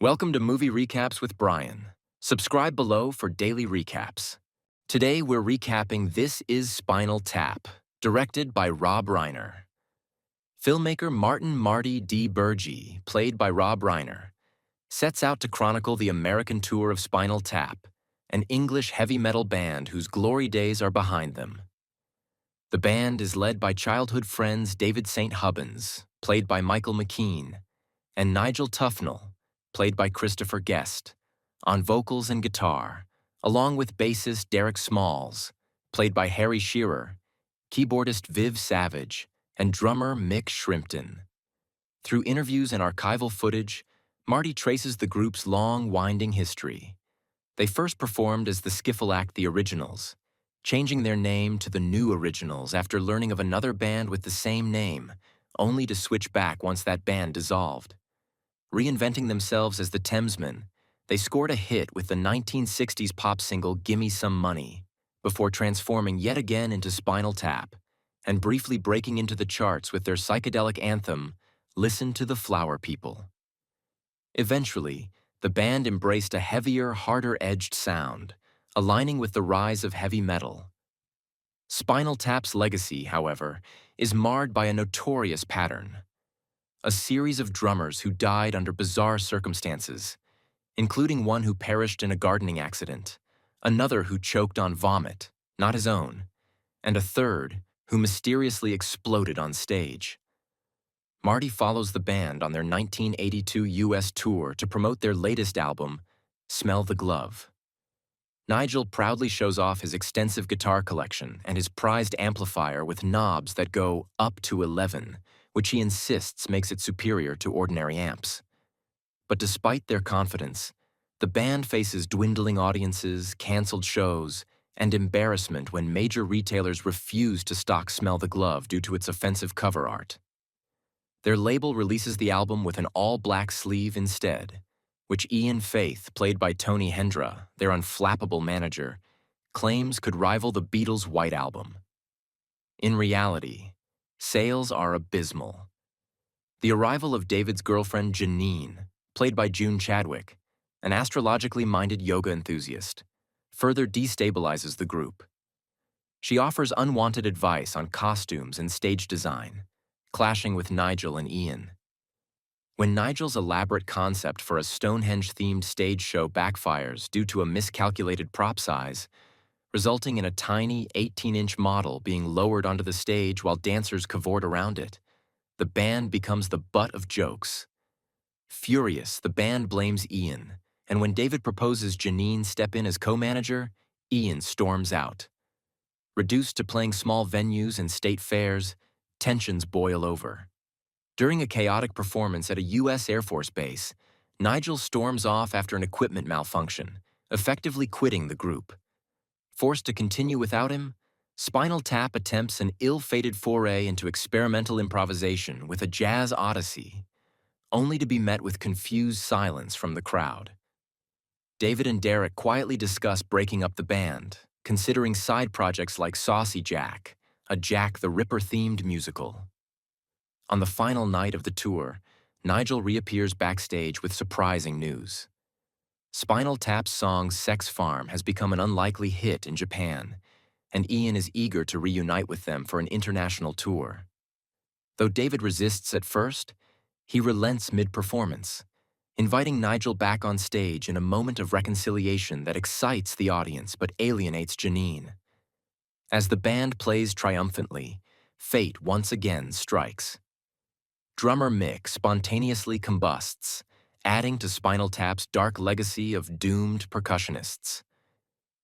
Welcome to Movie Recaps with Brian. Subscribe below for daily recaps. Today we're recapping This Is Spinal Tap, directed by Rob Reiner. Filmmaker Marty DiBergi, played by Rob Reiner, sets out to chronicle the American tour of Spinal Tap, an English heavy metal band whose glory days are behind them. The band is led by childhood friends David St. Hubbins, played by Michael McKean, and Nigel Tufnell, played by Christopher Guest, on vocals and guitar, along with bassist Derek Smalls, played by Harry Shearer, keyboardist Viv Savage, and drummer Mick Shrimpton. Through interviews and archival footage, Marty traces the group's long, winding history. They first performed as the skiffle act The Originals, changing their name to the New Originals after learning of another band with the same name, only to switch back once that band dissolved. Reinventing themselves as the Thamesmen, they scored a hit with the 1960s pop single Gimme Some Money, before transforming yet again into Spinal Tap, and briefly breaking into the charts with their psychedelic anthem, Listen to the Flower People. Eventually, the band embraced a heavier, harder-edged sound, aligning with the rise of heavy metal. Spinal Tap's legacy, however, is marred by a notorious pattern. A series of drummers who died under bizarre circumstances, including one who perished in a gardening accident, another who choked on vomit, not his own, and a third who mysteriously exploded on stage. Marty follows the band on their 1982 U.S. tour to promote their latest album, Smell the Glove. Nigel proudly shows off his extensive guitar collection and his prized amplifier with knobs that go up to 11, which he insists makes it superior to ordinary amps. But despite their confidence, the band faces dwindling audiences, canceled shows, and embarrassment when major retailers refuse to stock Smell the Glove due to its offensive cover art. Their label releases the album with an all-black sleeve instead, which Ian Faith, played by Tony Hendra, their unflappable manager, claims could rival the Beatles' White Album. In reality, sales are abysmal. The arrival of David's girlfriend Janine, played by June Chadwick, an astrologically minded yoga enthusiast, further destabilizes the group. She offers unwanted advice on costumes and stage design, clashing with Nigel and Ian. When Nigel's elaborate concept for a Stonehenge-themed stage show backfires due to a miscalculated prop size, resulting in a tiny 18-inch model being lowered onto the stage while dancers cavort around it, the band becomes the butt of jokes. Furious, the band blames Ian, and when David proposes Janine step in as co-manager, Ian storms out. Reduced to playing small venues and state fairs, tensions boil over. During a chaotic performance at a U.S. Air Force base, Nigel storms off after an equipment malfunction, effectively quitting the group. Forced to continue without him, Spinal Tap attempts an ill-fated foray into experimental improvisation with a jazz odyssey, only to be met with confused silence from the crowd. David and Derek quietly discuss breaking up the band, considering side projects like Saucy Jack, a Jack the Ripper-themed musical. On the final night of the tour, Nigel reappears backstage with surprising news. Spinal Tap's song Sex Farm has become an unlikely hit in Japan, and Ian is eager to reunite with them for an international tour. Though David resists at first, he relents mid-performance, inviting Nigel back on stage in a moment of reconciliation that excites the audience but alienates Janine. As the band plays triumphantly, fate once again strikes. Drummer Mick spontaneously combusts, adding to Spinal Tap's dark legacy of doomed percussionists.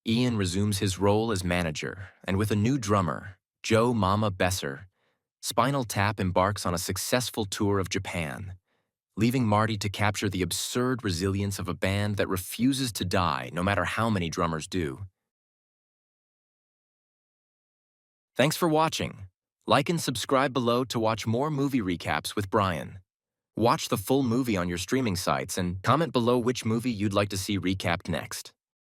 Ian resumes his role as manager, and with a new drummer, Joe Mama Besser, Spinal Tap embarks on a successful tour of Japan, leaving Marty to capture the absurd resilience of a band that refuses to die no matter how many drummers do. Thanks for watching. Like and subscribe below to watch more movie recaps with Brian. Watch the full movie on your streaming sites and comment below which movie you'd like to see recapped next.